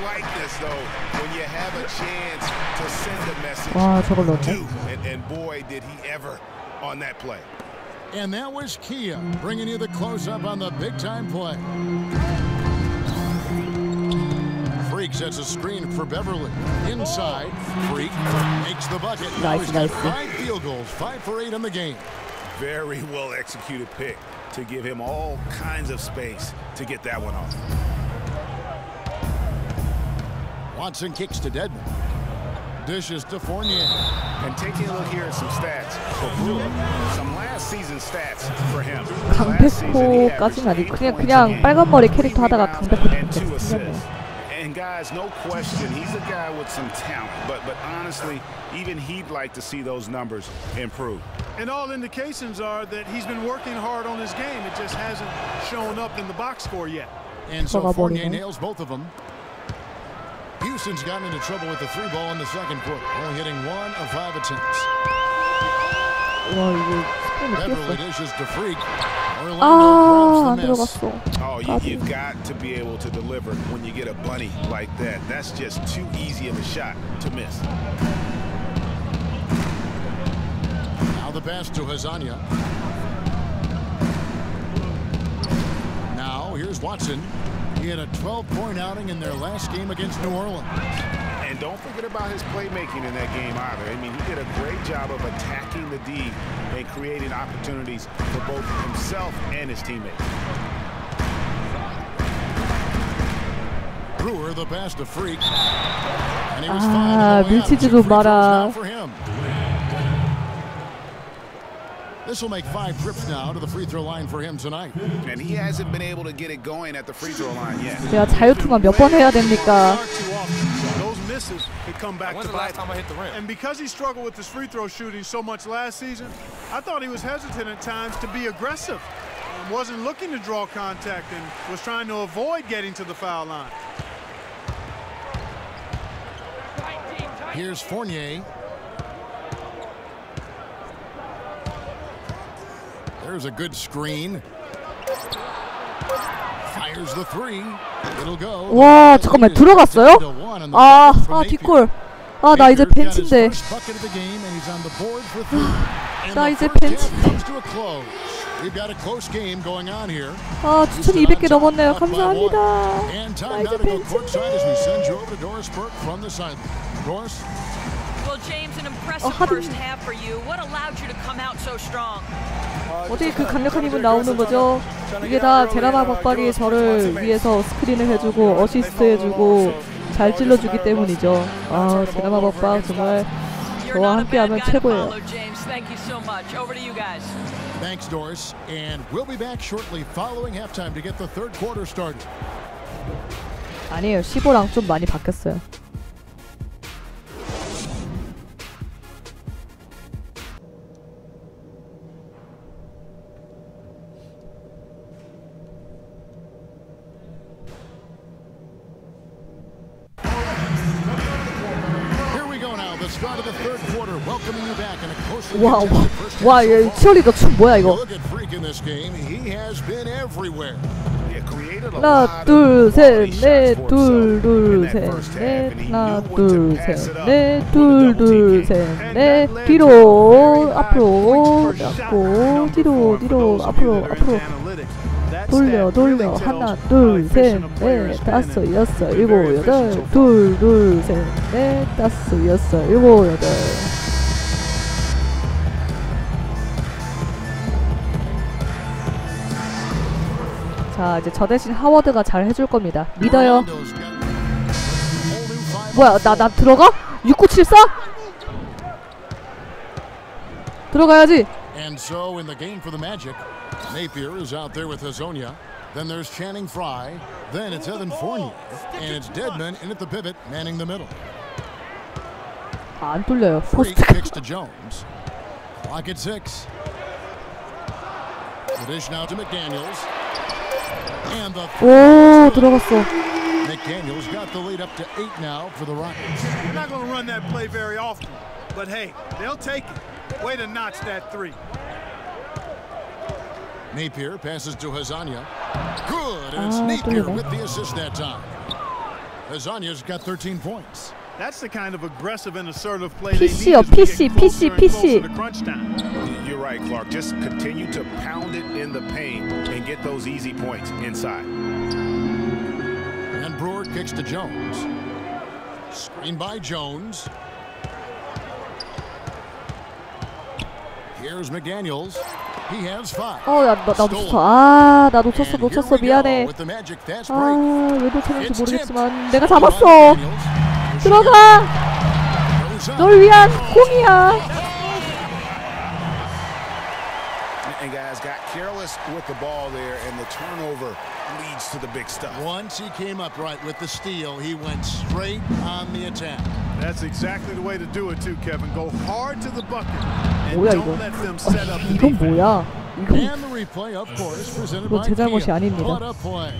like this though when you have a chance to send a message. 와, 저걸 넣었네. And boy, did he ever on that play. And that was Kia bringing you the close-up on the big-time play. Freak sets a screen for Beverly. Inside, Freak makes the bucket. Nice. 5 field goals, 5 for 8 in the game. Very well executed pick to give him all kinds of space to get that one off. Watson kicks to Dedmon. Dishes to Fournier. And taking a look here at some stats for Brewer, some last season stats for him. 강백호까지는 아니고 그냥 빨간 머리 캐릭터 하다가 강백호 됐어요. And guys, no question, he's a guy with some talent. But honestly, even he'd like to see those numbers improve. And all indications are that he's been working hard on his game. It just hasn't shown up in the box score yet. And so Fournier nails both of them. Houston's gotten into trouble with the 3-ball in the second quarter, only hitting 1 of 5 attempts. Beverly dishes to Freak. 안 들어갔어. Oh, you've got to be able to deliver when you get a bunny like that. That's just too easy of a shot to miss. Now the pass to Hazania. Now here's Watson. He had a 12-point outing in their last game against New Orleans. And don't forget about his playmaking in that game either. I mean, he did a great job of attacking the D and creating opportunities for both himself and his teammates. Brewer the pass to Freak. And he was fine. 밀치지도 마라. This will make 5 trips now to the free throw line for him tonight. And he hasn't been able to get it going at the free throw line yet. 제가 자유투만 몇 번 해야 됩니까? Those misses could come back to bite. And because he struggled with his free throw shooting so much last season, I thought he was hesitant at times to be aggressive. Wasn't looking to draw contact and was trying to avoid getting to the foul line. Here's Fournier. There's a good screen. Fires the 3. It'll go. 와, 잠깐만 들어갔어요? 뒷골. 나 이제 벤치인데. 나 이제 벤치인데. 추천이 200개 넘었네요. 감사합니다. 나 이제 벤치인데. Well, James, an impressive first half for you. What allowed you to come out so strong? 어디 그 강력한 힘은 나오는 거죠? 이게 다 제라마 박박이 저를 위해서 스크린을 해주고 어시스트 해주고 잘 찔러주기 때문이죠. 제라마 박박 정말 저와 함께하면 최고예요. Thanks, Doris, and we'll be back shortly following halftime to get the third quarter started. 아니에요, 15랑 좀 많이 바뀌었어요. 와, 얘 치어리더 춤 뭐야 이거? 하나, 둘, 셋, 넷, 둘, 셋, 넷, 하나, 둘, 셋, 넷, 둘, 셋, 넷, 뒤로, 앞으로, 잡고, 뒤로, 앞으로. 돌려 하나 둘 셋 넷 다섯 여섯 일곱 여덟 둘 셋 넷 다섯 여섯 일곱 여덟. 자, 이제 저 대신 하워드가 잘 해줄 겁니다. 믿어요. 뭐야, 나 들어가? 6974? 들어가야지. And so in the game for the Magic, Napier is out there with Hazonia. Then there's Channing Frye. Then it's Evan Fournier. And it's Dedmon in at the pivot, manning the middle. 안 뚫려요. Freak kicks to Jones. Clock at 6. The dish now to McDaniels. And the 들어갔어. McDaniels got the lead up to 8 now for the Rockets. They're not going to run that play very often, but hey, they'll take it. Way to notch that 3. Napier passes to Hazania. Good, and it's Napier with the assist that time. Hazanya's got 13 points. That's the kind of aggressive and assertive play they need PC요, as we PC, get closer and PC. closer to crunch time. You're right, Clark. Just continue to pound it in the paint and get those easy points inside. And Brewer kicks to Jones. Screen by Jones. Here's McDaniels. He has 5. 야, 나 놓쳤어. 아, 나 놓쳤어. 미안해. 아, 왜 놓쳤는지 모르겠지만 내가 잡았어. 들어가. 널 위한 공이야. And guys got careless with the ball there, and the turnover leads to the big stuff. Once he came up right with the steal, he went straight on the attack. That's exactly the way to do it too, Kevin. Go hard to the bucket and 뭐야, don't 이거? let them set up the 이건 defense. 뭐야? And the replay, of course, presented by 제 잘못이 Kia. 아닙니다. What a play.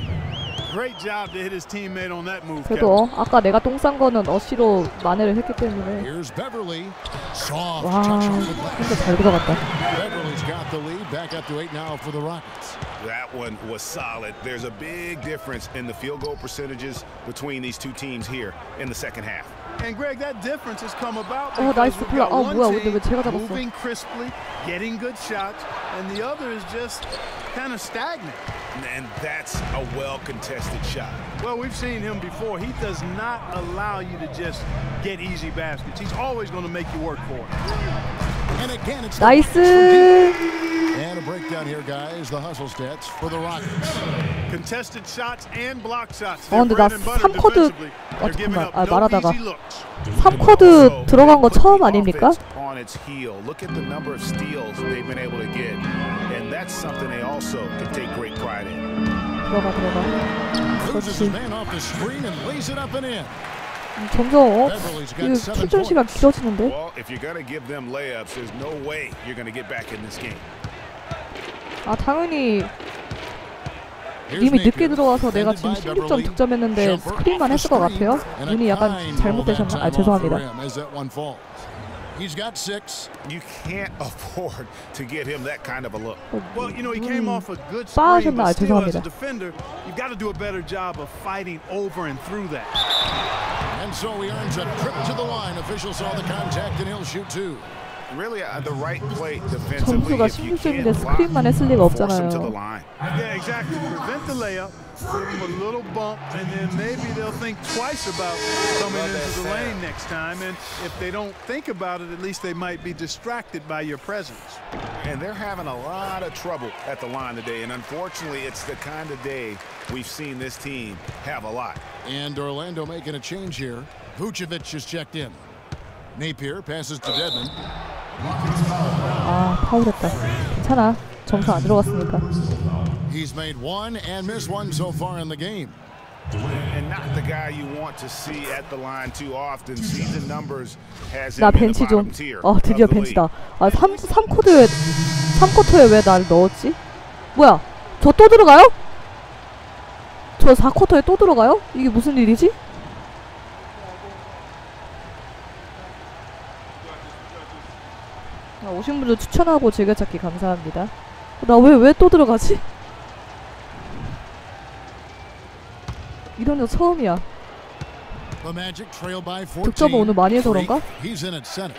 Great job to hit his teammate on that move, 그래도 Kevin. 아까 내가 똥 싼 거는 어시로 만회를 했기 때문에. Here's Beverly. Soft 와, touch on the glass. 진짜 잘 들어갔다. Beverly's got the lead. Back up to 8 now for the Rockets. That one was solid. There's a big difference in the field goal percentages between these two teams here in the second half. And Greg, that difference has come about 나이스 because we've 플라. got one 뭐야, 근데 team 왜 제가 잡았어? moving crisply, getting good shots, and the other is just kind of stagnant. And that's a well-contested shot. Well, we've seen him before. He does not allow you to just get easy baskets. He's always going to make you work for it. And again, it's 나이스. and a breakdown here, guys. The hustle stats for the Rockets. Contested shots and block shots. 근데 나 Bread and butter 3쿼드 defensively. They're giving 잠깐만. up 아, no 말하다가 easy looks. 3쿼드 들어간 거 처음 아닙니까? On its heel. Look at the number of steals they've been able to get, and that's something they also can take great pride in. 들어가. Loses his man off the screen and lays it up and in. 점점 이 출전 시간 길어지는데? Well, if you're going to give them layups, there's no way you're going to get back in this game. 아, 당연히 이미 늦게 들어와서 내가 지금 16점 득점했는데 스크린만 했을 것 같아요. 눈이 약간 잘못되셨나? 아, 죄송합니다. He's got 6. You can't afford to get him that kind of a look. Well, you know, he came off a good screen, 빠졌나? but still as a 죄송합니다. defender, you've got to do a better job of fighting over and through that. And so he earns a trip to the line. Officials saw the contact and he'll shoot 2. Really, the right play defensively. 점수가 If you 16점인데 can't block, 스크린만 했을 리가 force him to the 없잖아요. line. Yeah, exactly. Prevent the layup, give him a little bump, and then maybe they'll think twice about coming into the lane next time. And if they don't think about it, at least they might be distracted by your presence. And they're having a lot of trouble at the line today. And unfortunately, it's the kind of day we've seen this team have a lot. And Orlando making a change here. Vucevic is checked in. Napier passes to Dedmon. 아, 파울했다. 괜찮아. 점수 안 들어갔으니까. He's made 1 and missed 1 so far in the game. And not the guy you want to see at the line too often. Season numbers has 나 him in the 벤치 좀. bottom tier. 드디어 of the league. 벤치다. 아, 3쿼터에 왜 날 넣었지? 뭐야? 저 또 들어가요? 저 4쿼터에 또 들어가요? 이게 무슨 일이지? 오신 분들 추천하고 즐겨찾기 감사합니다. 나 왜 또 들어가지? 이런 거 처음이야. The Magic trail by 14. 득점을 오늘 많이 해서 그런가? He's in at center.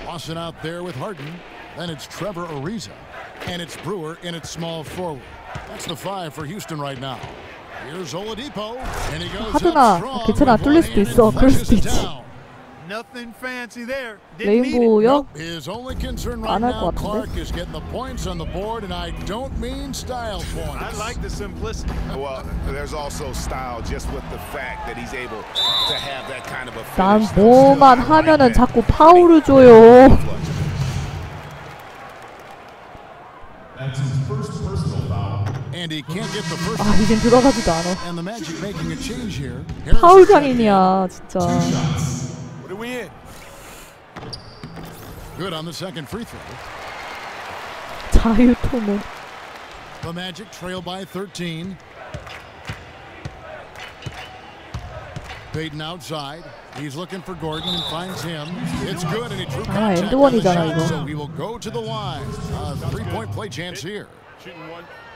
Boston out there with Harden. Then it's Trevor Ariza. And it's Brewer in at small forward. That's the 5 for Houston right now. Here's Oladipo. And he goes 하드나 괜찮아. 뚫릴 수도 있어. 그럴 수도 있지. Nothing fancy there. Didn't need it. 레인보우요? His only concern right 안 할 now, 것 Clark, 같은데? is getting the points on the board, and I don't mean style points. I like the simplicity. Well, there's also style just with the fact that he's able to have that kind of a 난 finish. 뭐만 하면은 자꾸 파울을 줘요. And he can't get the first. 아, 이젠 들어가지도 않아. And the Magic making a change here. 파울 장인이야, 진짜. What are we in? Good on the second free throw. 자유토문. The Magic trail by 13. Payton outside. He's looking for Gordon and finds him. It's good, and he drew contact on the 엔드원이잖아, shot, 이거. so he will go to the line. 3-point play chance here.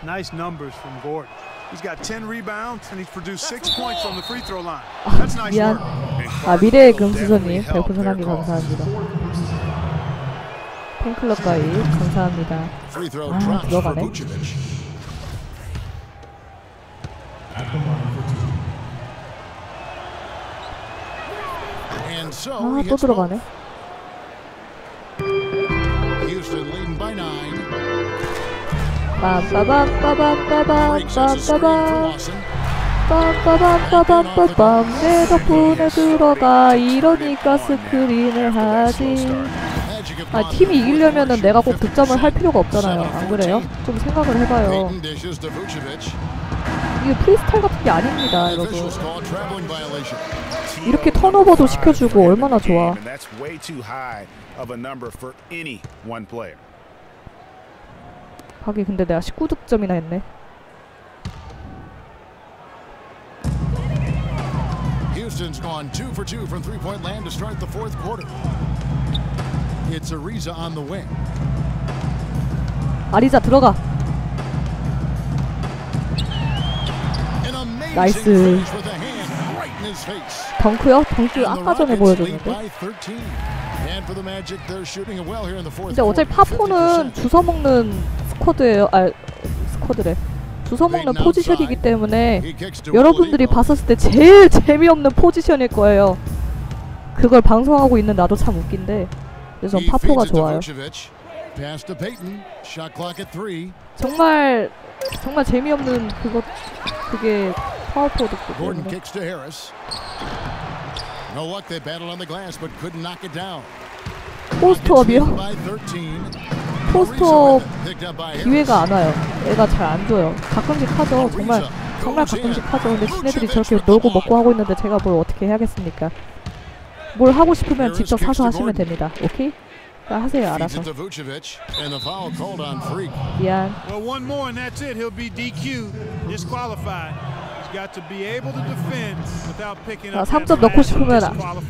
Nice numbers from Gordon. He's got 10 rebounds and he's produced 6 points from the free throw line. That's nice 미안. work. 미래의 금수저님 별풍선 1개 감사합니다. 팬클럽 가입 감사합니다. 들어가네. 또 들어가네. 빰빠밤빠밤빠밤빰빠밤빠밤 내 덕분에 들어가 이러니까 스크린을 하지. 팀이 이기려면은 내가 꼭 득점을 할 필요가 없잖아요. 안 그래요? 좀 생각을 해봐요. 이게 프리스타일 같은 게 아닙니다, 여러분. 이렇게 턴오버도 시켜주고 얼마나 좋아. 하긴 근데 내가 19득점이나 했네. Houston's gone 2 for 2 from three-point land to start the fourth quarter. It's Ariza on the wing. 아리자 들어가. 나이스. 덩크요? 덩크 아까 전에 보여줬는데. 근데 어차피 파포는 주워먹는 스쿼드예요. 스쿼드래. 주워먹는 포지션이기 때문에 여러분들이 봤었을 때 제일 재미없는 포지션일 거예요. 그걸 방송하고 있는 나도 참 웃긴데. 그래서 전 파포가 좋아요. 정말 재미없는 그게 파워포드기 때문에. 포스트업이요? 포스트업 기회가 안 와요. 애가 잘 안 줘요. 가끔씩 하죠. 정말 가끔씩 하죠. 근데 지네들이 저렇게 놀고 먹고 하고 있는데 제가 뭘 어떻게 해야겠습니까? 뭘 하고 싶으면 직접 사서 하시면 됩니다. 오케이? 하세요, 알아서. 미안. 자, 3점 넣고 싶으면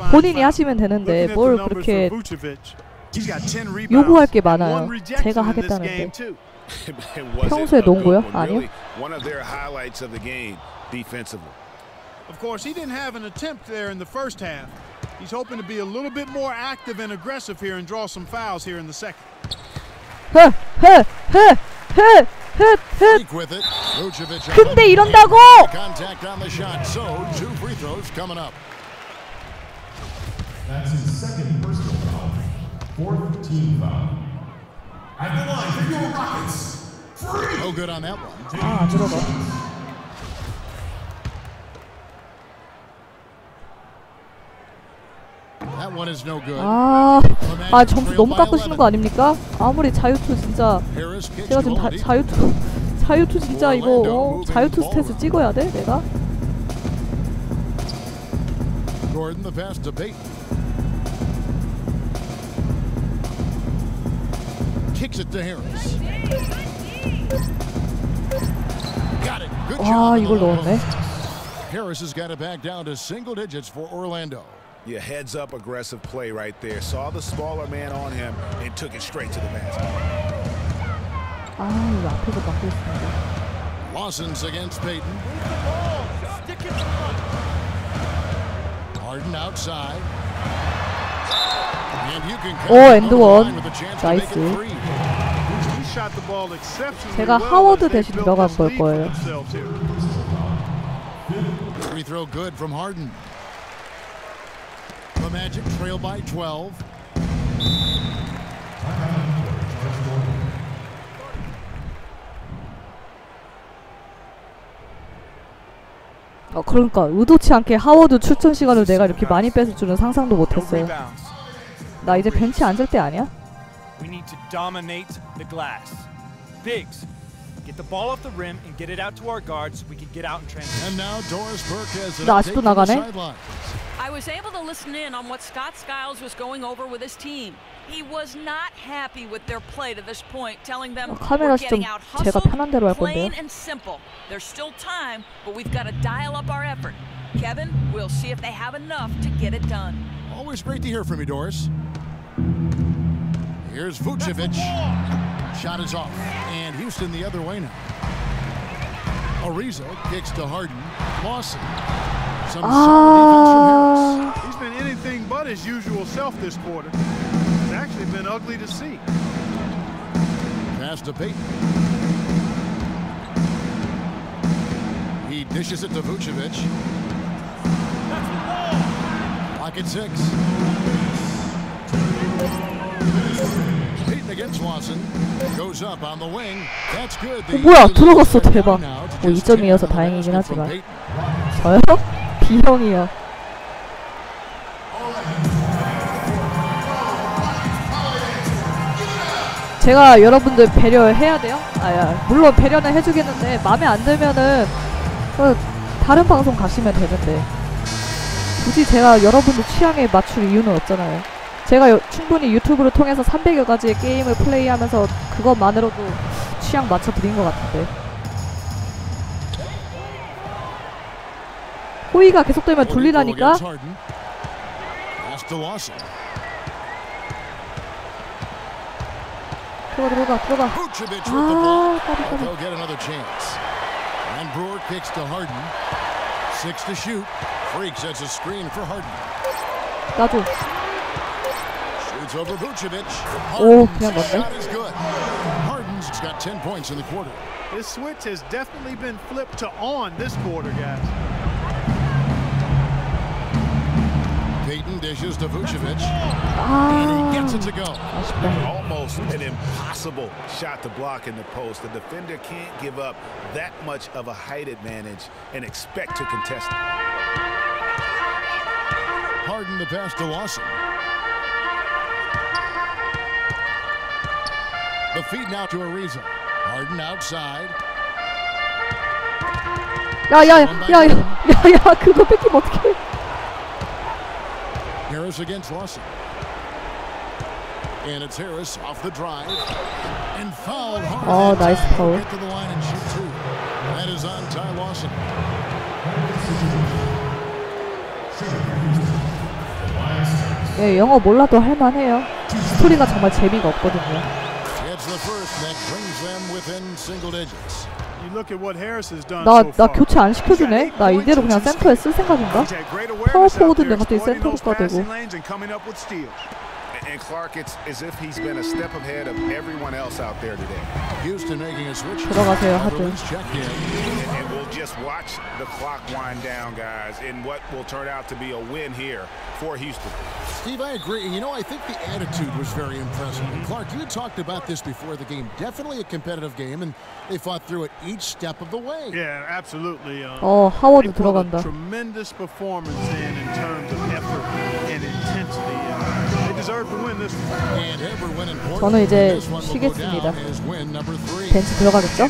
본인이 하시면 되는데 뭘 그렇게 요구할 게 많아요. 제가 하겠다는데. 평소에 농구요? 아니요. Of course, he didn't have an attempt there in the first half. He's hoping to be a little bit more active and aggressive here and draw some fouls here in the second. 근데 이런다고! Contact on the shot. So, 2 free throws coming up. That's his second personal foul. 4th team foul. At the line for your Rockets. Free. No good on that one. 안 들어가. That one is no good. 점수 너무 깎으시는 거 아닙니까? 아무리 자유투 진짜 제가 지금 자유투 진짜 이거 자유투 스탯을 찍어야 돼 내가? Gordon the pass to Payton. Kicks it to Harris. Got it. Good job. 이걸 넣었네. Harris has got it back down to single digits for Orlando. Yeah, heads up aggressive play right there. Saw the smaller man on him and took it straight to the basket. 이거 앞에서 막고 있습니다. Lawson's against Payton. Harden outside. And you can 엔드원. 나이스. 제가 하워드 대신 들어간 걸 거예요. Free throw good from Harden. The Magic trail by 12. 그러니까 의도치 않게 하워드 출전 시간을 내가 이렇게 많이 뺏을 줄은 상상도 못했어요. 나 이제 벤치 앉을 때 아니야? We need to dominate the glass. Biggs, get the ball off the rim and get it out to our guards so we can get out and transition. And now Doris Burke has 나 아직도 나가네? I was able to listen in on what Scott Skiles was going over with his team. He was not happy with their play to this point, telling them we're getting out hustled, plain and simple. There's still time, but we've got to dial up our effort. Kevin, we'll see if they have enough to get it done. Always great to hear from you, Doris. Here's Vucevic. Shot is off, and Houston the other way now. Ariza kicks to Harden. Lawson. Some solid defense from Harris. He's been anything but his usual self this quarter. It's actually been ugly to see. Pass to Payton. He dishes it to Vucevic. Lock at 6. Payton against Lawson. Goes up on the wing. That's good. 뭐야 들어갔어. 대박. 2점이어서 다행이긴 하지만 저요? B형이요. 제가 여러분들 배려해야 돼요? 물론 배려는 해주겠는데 마음에 안 들면은 다른 방송 가시면 되는데 굳이 제가 여러분들 취향에 맞출 이유는 없잖아요. 제가 충분히 유튜브를 통해서 300여 가지의 게임을 플레이하면서 그것만으로도 취향 맞춰드린 것 같은데 호의가 계속되면 둘리다니까. 들어가. And Brewer kicks to Harden. 6 to shoot. Freak sets a screen for Harden. 나도. Shoots over Vucevic. 오, 그냥 넣네. Shot is good. Harden's got 10 points in the quarter. This switch has definitely been flipped to on this quarter, guys. Payton dishes to Vucevic. And he gets it to go. Almost an impossible shot to block in the post. The defender can't give up that much of a height advantage and expect to contest it. Harden the pass to Lawson. The feed now to Ariza. Harden outside. 야, 그거 뺏기면 어떡해. Harris against Lawson. And it's Harris off the drive. And fouled hard. Oh, nice foul. Get to the line and shoot 2. That is on Ty Lawson. 예, 영어 몰라도 할만해요. 스토리가 정말 재미가 없거든요. It's the first that brings them within single digits. 나 교체 안 시켜주네? 나 이대로 그냥 센터에 쓸 생각인가? 파워포워드인데 갑자기 센터가 되고. And Clark, it's as if he's been a step ahead of everyone else out there today. Houston making a switch. 들어가세요, 하든. And we'll just watch the clock wind down, guys, in what will turn out to be a win here for Houston. Steve, I agree. You know, I think the attitude was very impressive. And Clark, you talked about this before the game. Definitely a competitive game, and they fought through it each step of the way. Yeah, absolutely. 하워드 들어간다. Tremendous performance in terms of effort and intensity. 저는 이제 쉬겠습니다. 벤치 들어가겠죠?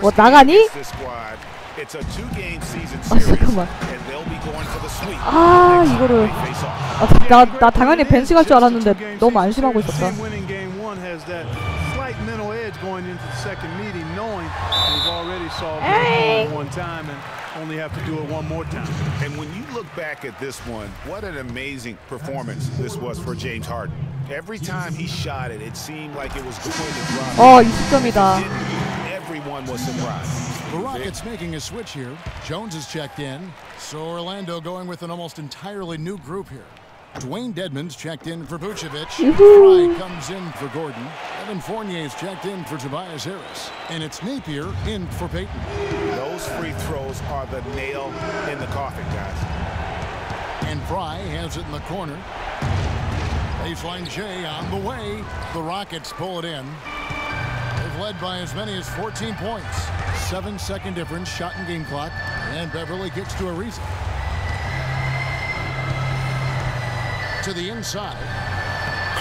뭐 나가니? 잠깐만. 이거를 나 당연히 벤치 갈 줄 알았는데 너무 안심하고 있었다. Only have to do it one more time. And when you look back at this one, what an amazing performance this was for James Harden. Every time he shot it, it seemed like it was going to drop. 20점이다. Everyone was surprised. The Rockets making a switch here. Jones is checked in. So Orlando going with an almost entirely new group here. Dwayne Dedmon's checked in for Vucevic. Fry comes in for Gordon. Evan Fournier's checked in for Tobias Harris. And it's Napier in for Payton. Those free throws are the nail in the coffin, guys. And Fry has it in the corner. Baseline J on the way. The Rockets pull it in. They've led by as many as 14 points. 7-second difference, shot and game clock. And Beverly gets to Ariza. To the inside.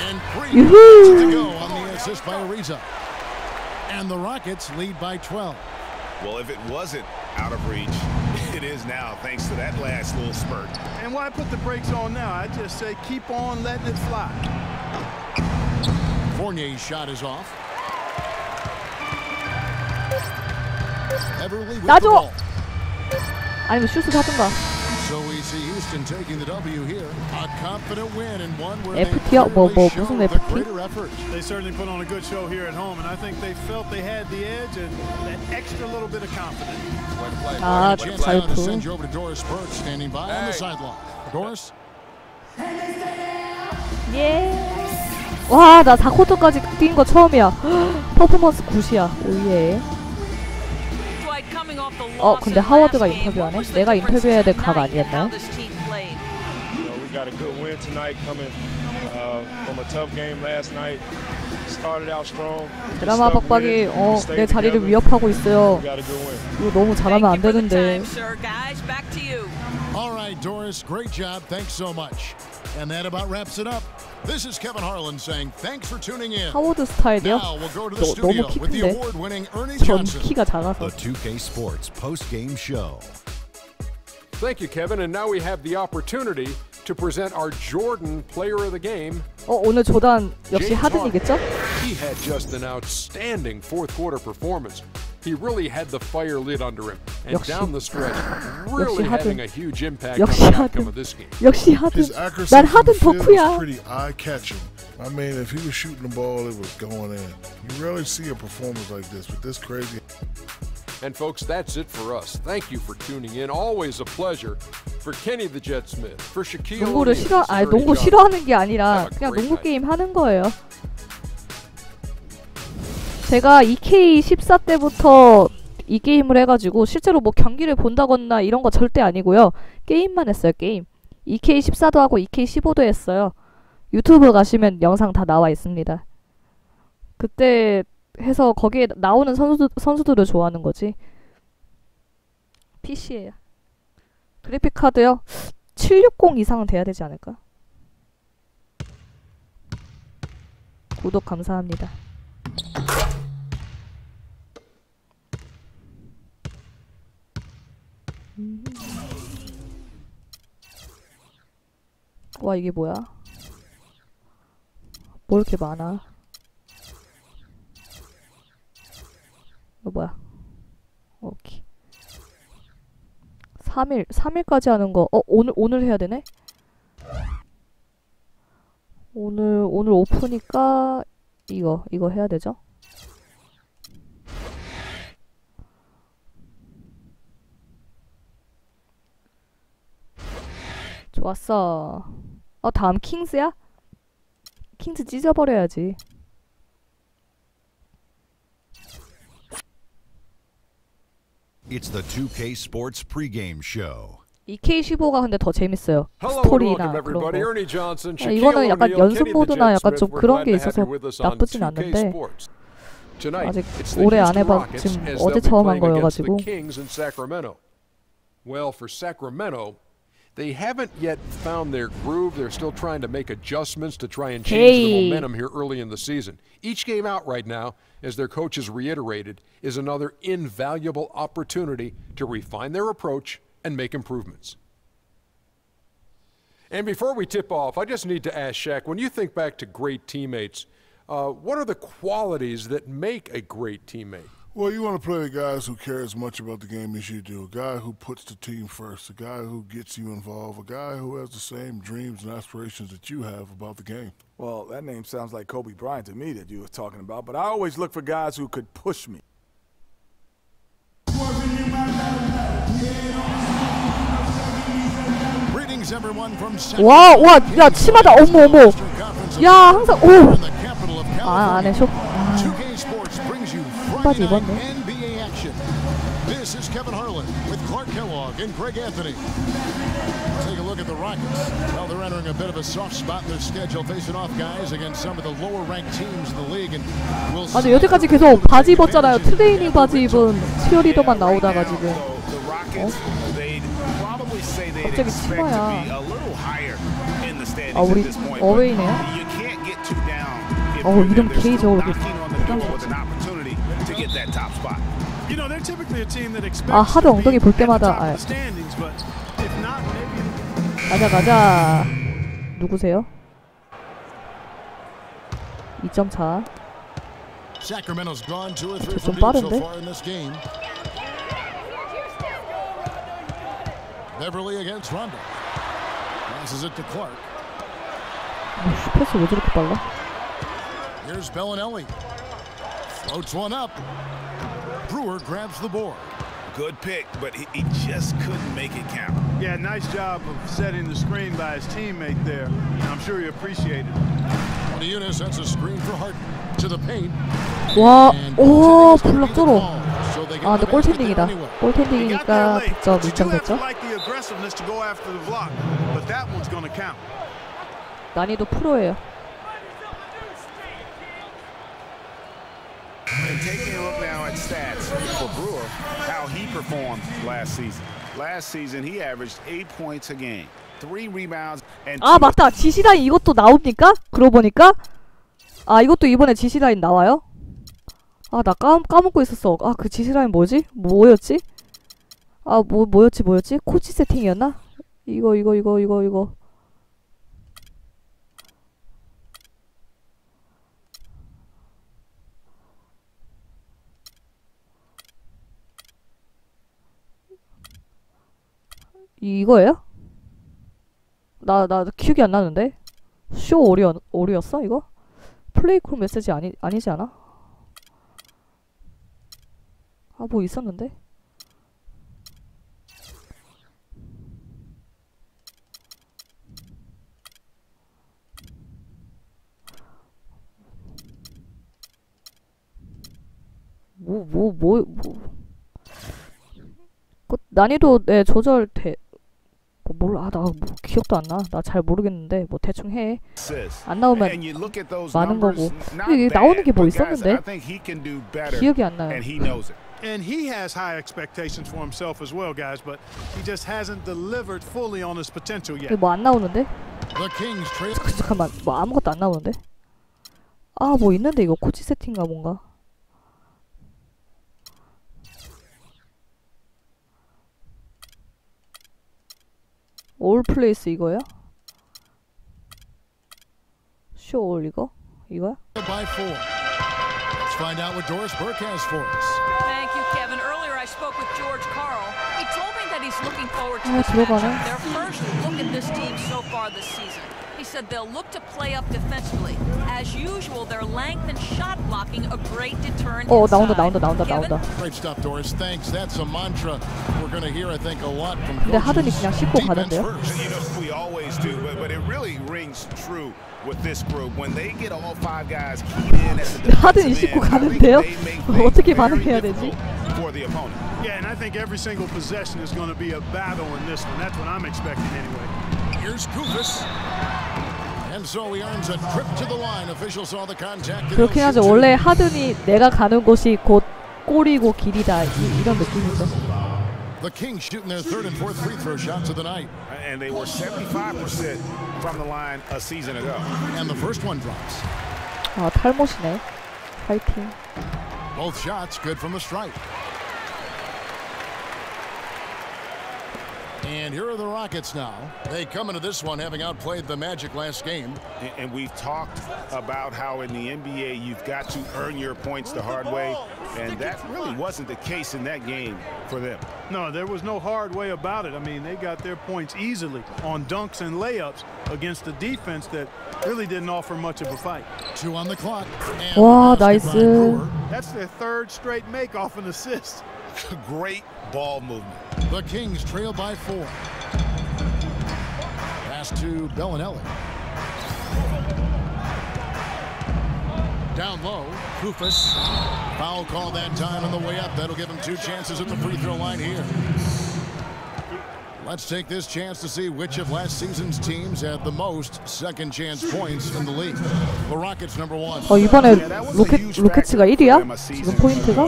And 3 minutes to go on the assist by Ariza. And the Rockets lead by 12. Well, if it wasn't out of reach, it is now, thanks to that last little spurt. And why put the brakes on now? I just say keep on letting it fly. Fournier's shot is off. Beverly with the ball. 아니면 슛을 하든가. FT요? 뭐 무슨 FT? They certainly put on a good show here at home, and I think they felt they had the edge and that extra little bit of confidence. 아, 자유투. 예. 와, 나 4쿼터까지 뛴 거 처음이야. 퍼포먼스 굿이야. 오예. 근데 하워드가 인터뷰하네? 내가 인터뷰해야 될 각 아니었나요? 드라마 박박이 내 자리를 위협하고 있어요. 이거 너무 잘하면 안 되는데. All right, Doris, great job. Thanks so much. And that about wraps it up. This is Kevin Harlan saying thanks for tuning in. 하워드 스타일이요? 너무 키 큰데. 전 키가 작아서. The 2K Sports post-game show. Thank you, Kevin. And now we have the opportunity to present our Jordan Player of the Game. 오늘 조단 역시 하든이겠죠? He had just an outstanding fourth quarter performance. He really had the fire lit under him, and down the stretch, really having a huge impact on the outcome of this game. 역시 하든. 난 하든 덕후야. Pretty eye-catching. I mean, if he was shooting the ball, it was going in. You rarely see a performance like this with this crazy. And folks, that's it for us. Thank you for tuning in. Always a pleasure. For Kenny the Jet Smith, for Shaquille O'Neal. 농구 싫어하는 게 아니라 그냥 농구 게임 하는 거예요. 제가 2K14 때부터 이 게임을 해가지고 실제로 뭐 경기를 본다거나 이런 거 절대 아니고요. 게임만 했어요. 게임. 2K14도 하고 2K15도 했어요. 유튜브 가시면 영상 다 나와 있습니다. 그때 해서 거기에 나오는 선수들을 좋아하는 거지. PC예요. 그래픽 카드요? 760 이상은 돼야 되지 않을까? 구독 감사합니다. 와, 이게 뭐야? 뭐 이렇게 많아? 이거 뭐야? 오케이. 3일까지 하는 거. 오늘 해야 되네? 오늘 오프니까 이거 해야 되죠? 좋았어. 다음 킹스야? 킹스 찢어버려야지. It's the 2K Sports pregame show. 2K15가 근데 더 재밌어요. 스토리나 그런 거. 이거는 약간 연습 모드나 약간 좀 그런 게 있어서 나쁘진 않는데 아직 오래 안 해봐. 지금 어제 처음 한 거여가지고. Well, for Sacramento, they haven't yet found their groove. They're still trying to make adjustments to try and change the momentum here early in the season. Each game out right now, as their coaches reiterated, is another invaluable opportunity to refine their approach and make improvements. And before we tip off, I just need to ask Shaq, when you think back to great teammates, what are the qualities that make a great teammate? Well, you want to play with guys who care as much about the game as you do. A guy who puts the team first. A guy who gets you involved. A guy who has the same dreams and aspirations that you have about the game. Well, that name sounds like Kobe Bryant to me that you were talking about, but I always look for guys who could push me. 와, 야, 치마다. 어머. 야, 항상 안 해, 쇼. 바지 입었네. This is Kevin Harlan with Clark Kellogg and Greg Anthony. Take a look at the Rockets. Well, they're entering a bit of a soft spot in their schedule, facing off guys against some of the lower-ranked teams in the league. And we'll see. 여태까지 계속 바지 입었잖아요. 트레이닝 바지 입은 치어리더만 나오다가 지금. 갑자기 치마야. 우리 어웨이네요. 이름 게이 저거 하드 엉덩이 볼 때마다 가자. 누구세요? 2점 차. 좀 빠른데? Beverly against Rondo. Passes it to Clark. 패스 왜 저렇게 빨라? Here's Bellinelli. Floats one up. Brewer grabs the board. Good pick, but he just couldn't make it count. Yeah, nice job of setting the screen by his teammate there. I'm sure he appreciated it. Tony sets a screen for Harden to the paint. 와, 오, 블록 뚫어. 아, 근데 골텐딩이다. 골텐딩이니까 득점 인정됐죠? 난이도 프로예요. And taking a look now at stats for Brewer, how he performed last season. Last season, he averaged 8 points a game, 3 rebounds, and 아, 맞다. 지시라인 이것도 나옵니까? 그러고 보니까 아, 이것도 이번에 지시라인 나와요? 아, 나 까먹고 있었어. 아, 그 지시라인 뭐지? 뭐였지? 아, 뭐였지? 코치 세팅이었나? 이거. 이거예요? 나 기억이 안 나는데? 쇼 오리였어 이거? 플레이콜 메시지 아니지 않아? 아, 뭐 있었는데? 난이도 네 조절 몰라. 나 기억도 안 나. 나 잘 모르겠는데 뭐 대충 해. 안 나오면 많은 거고. 근데 이게 나오는 게 뭐 있었는데? 기억이 안 나요. And he has high expectations for himself as well, guys, but he just hasn't delivered fully on his potential yet. 뭐 안 나오는데? 잠깐만, 뭐 아무것도 안 나오는데? 아, 뭐 있는데 이거 코치 세팅인가 뭔가? 올 플레이스 이거야? 쇼 올 이거? 이거야? By 4. Let's find out what Doris Burke has for us. Thank you, Kevin. Earlier I spoke with George Carl. He told me that he's looking forward to 아, this 들어가네. matchup. Their first look at this team so far this season. He said they'll look to play up defensively. As usual, their length and shot blocking a great deterrent. 나온다. Great stuff, Doris. Thanks. That's a mantra we're going to hear, I think, a lot from 근데 하든이 그냥 씹고 defense 가는데요? first. You know, we always do, but it really rings true with this group when they get all 5 guys keyed in at the 하든이 defensive 씹고 end. 가는데요? I think they make 어떻게 very 반응해야 되지? difficult for the opponent. Yeah, and I think every single possession is going to be a battle in this one. That's what I'm expecting anyway. Here's Kufis. And so he earns a trip to the line. Officials saw the contact. 그렇긴 하죠. 원래 하든이 내가 가는 곳이 곧 골이고 길이다 이런 느낌이죠. The Kings shooting their 3rd and 4th free throw shots of the night. And they were 75% from the line a season ago. And the first one drops. 아, 탈못이네. 파이팅. Both shots good from the stripe. And here are the Rockets now. They come into this one having outplayed the Magic last game. And we've talked about how in the NBA you've got to earn your points the hard way, and that really wasn't the case in that game for them. No, there was no hard way about it. I mean, they got their points easily on dunks and layups against a defense that really didn't offer much of a fight. 2 on the clock. 와, 나이스. That's their 3rd straight make off an assist. Great ball movement. The Kings trail by 4. Pass to Bellinelli. Down low, Kufis. Foul call that time on the way up. That'll give him 2 chances at the free throw line here. Let's take this chance to see which of last season's teams had the most second chance points in the league. The Rockets number 1. 이번에 로켓츠가 1위야? 지금 포인트가?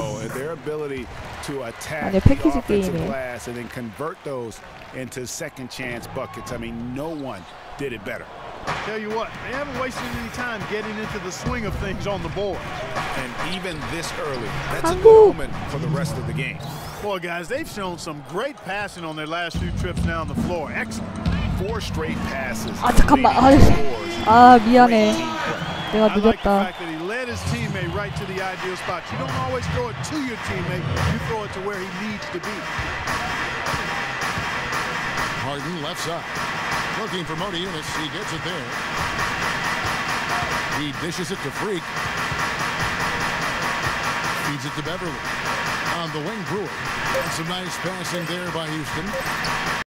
아니, 패키지 게임이에요. And then convert those into second chance buckets. I mean, no one did it better. Tell you what, they haven't wasted any time getting into the swing of things on the board. And even this early, that's a good omen for the rest of the game. Boy, guys, they've shown some great passing on their last few trips down the floor. Excellent. 4 straight passes. 아, 잠깐만. 아, 미안해. 내가 늦었다. I like the fact that he led his teammate right to the ideal spot. You don't always throw it to your teammate. You throw it to where he needs to be. Harden left side. Looking for Modi Eunice. He gets it there. He dishes it to Freak. Feeds it to Beverly. On the wing, Brewer. And some nice passing there by Houston.